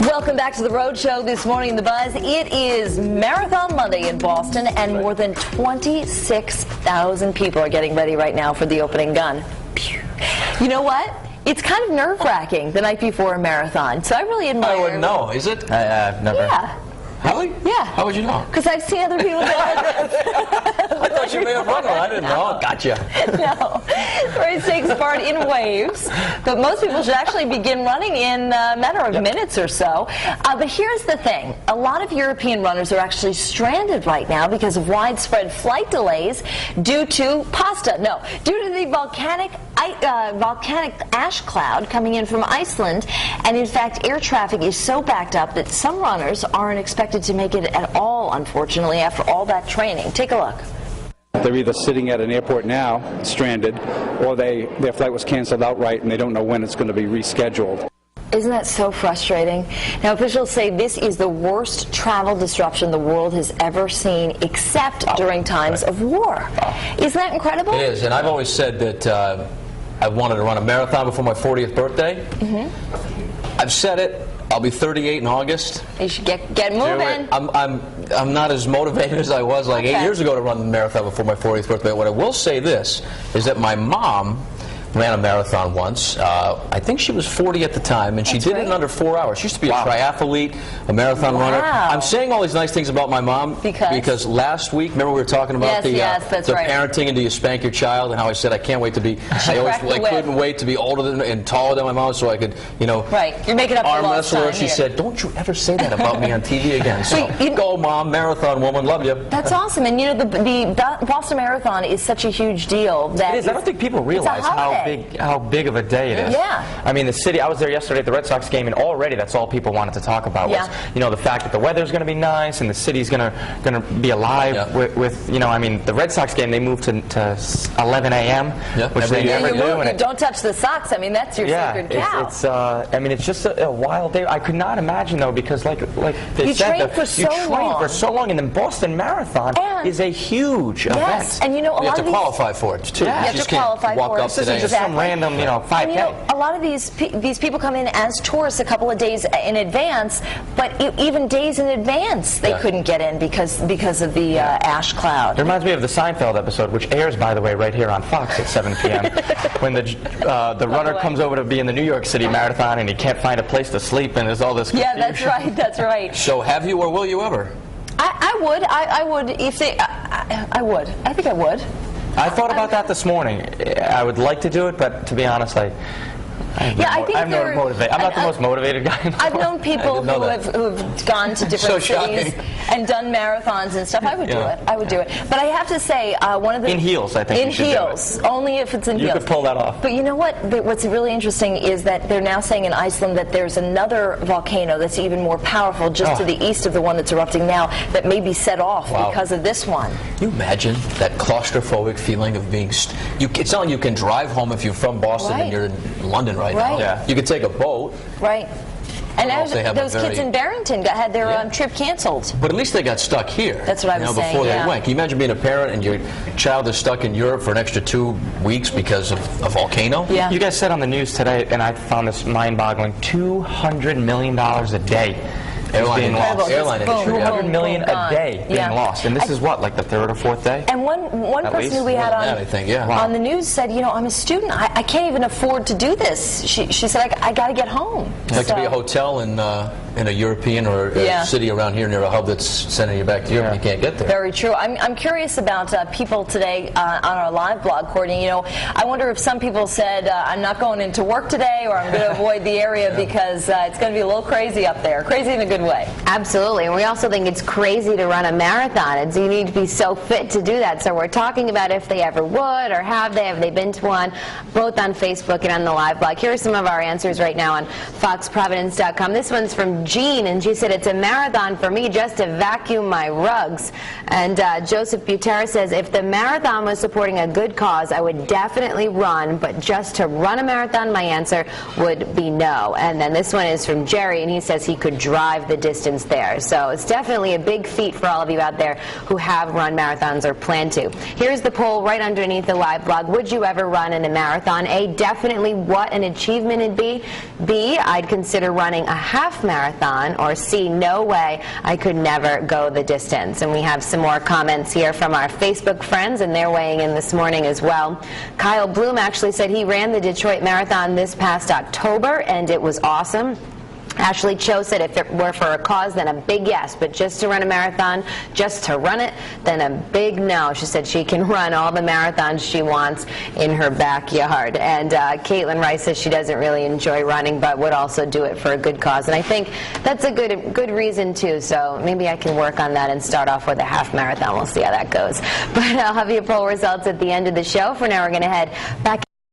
Welcome back to the Road Show this morning, The Buzz. It is Marathon Monday in Boston, and more than 26,000 people are getting ready right now for the opening gun. You know what? It's kind of nerve-wracking the night before a marathon, so I really admire. I wouldn't know. Is it? I've never. Yeah. Really? Yeah. How would you know? Because I've seen other people do it. I thought you may have run one. I didn't know. Gotcha. No. The race takes part in waves, but most people should actually begin running in a matter of minutes or so. But here's the thing. A lot of European runners are actually stranded right now because of widespread flight delays due to due to the volcanic ash cloud coming in from Iceland. And in fact, air traffic is so backed up that some runners aren't expected to make it at all, unfortunately, after all that training. Take a look. They're either sitting at an airport now, stranded, or their flight was canceled outright and they don't know when it's going to be rescheduled. Isn't that so frustrating? Now, officials say this is the worst travel disruption the world has ever seen, except during times of war. Isn't that incredible? It is, and I've always said that I wanted to run a marathon before my 40th birthday. I've said it. I'll be 38 in August. You should get moving. I'm not as motivated as I was like 8 years ago to run the marathon before my 40th birthday. What I will say this is that my mom ran a marathon once. I think she was 40 at the time, and she did it in under 4 hours. She used to be a triathlete, a marathon runner. I'm saying all these nice things about my mom because last week, remember we were talking about the parenting and do you spank your child, and how I said I can't wait to be, I couldn't wait to be older than and taller than my mom so I could, you're making up arm wrestle her. She said, don't you ever say that about me on TV again. So go, Mom, marathon woman, love you. That's awesome. And the Boston Marathon is such a huge deal that it is. I don't think people realize how big of a day it is. Yeah. I mean, the city, I was there yesterday at the Red Sox game, and already that's all people wanted to talk about was, the fact that the weather's going to be nice and the city's going to be alive with, I mean, the Red Sox game, they moved to 11 a.m., which they never do. And don't touch the Sox. I mean, that's your sacred cow. I mean, it's just a wild day. I could not imagine, though, because like they said, you train for so long, and the Boston Marathon is a huge event. And you have to qualify for it, too. Yeah. You have to qualify for it. This isn't just some random, 5K. A lot of these people come in as tourists a couple of days in advance, but even days in advance they couldn't get in because of the ash cloud. It reminds me of the Seinfeld episode, which airs, by the way, right here on Fox at 7 p.m. when the runner comes over to be in the New York City Marathon and he can't find a place to sleep and there's all this confusion. Yeah, that's right. So have you or will you ever? I would. I would if they. I would. I think I would. I thought about that this morning. I would like to do it, but to be honest, I'm not the most motivated guy. I've known people who have gone to different cities and done marathons and stuff. I would do it. I would do it. But I have to say, one of the in heels, I think. In heels, only if it's in heels. You could pull that off. But you know what? What's really interesting is that they're now saying in Iceland that there's another volcano that's even more powerful, just to the east of the one that's erupting now, that may be set off because of this one. Can you imagine that claustrophobic feeling of being? It's not like you can drive home if you're from Boston and you're in London right now. Yeah. You could take a boat. Right. And those kids in Barrington had their trip canceled. But at least they got stuck here. That's what I was saying. Before they went. Can you imagine being a parent and your child is stuck in Europe for an extra 2 weeks because of a volcano? Yeah. You guys said on the news today, and I found this mind-boggling, $200 million a day. Airline industry. $200 million a day being lost, and this is what, like the third or fourth day? And one person who we had on the news said, I'm a student. I can't even afford to do this. She said, I got to get home. It's like to be a hotel in a European or a city around here near a hub that's sending you back to Europe and you can't get there. Very true. I'm curious about people today on our live blog, Courtney. I wonder if some people said, I'm not going into work today, or I'm going to avoid the area because it's going to be a little crazy up there. Crazy in a good way. Absolutely. And we also think it's crazy to run a marathon. You need to be so fit to do that. So we're talking about if they ever would, or have they been to one, both on Facebook and on the live blog. Here are some of our answers right now on foxprovidence.com. This one's from Jean, and she said, it's a marathon for me just to vacuum my rugs. And Joseph Butera says, if the marathon was supporting a good cause, I would definitely run, but just to run a marathon, my answer would be no. And then this one is from Jerry, and he says he could drive drive the distance there. So it's definitely a big feat for all of you out there who have run marathons or plan to. Here's the poll right underneath the live blog. Would you ever run in a marathon? A, definitely what an achievement it'd be. B, I'd consider running a half marathon. Or C, no way, I could never go the distance. And we have some more comments here from our Facebook friends, and they're weighing in this morning as well. Kyle Bloom actually said he ran the Detroit Marathon this past October, and it was awesome. Ashley Cho said if it were for a cause, then a big yes, but just to run a marathon, just to run it, then a big no. She said she can run all the marathons she wants in her backyard. And Caitlin Rice says she doesn't really enjoy running, but would also do it for a good cause. And I think that's a good reason, too, so maybe I can work on that and start off with a half marathon. We'll see how that goes. But I'll have your poll results at the end of the show. For now, we're going to head back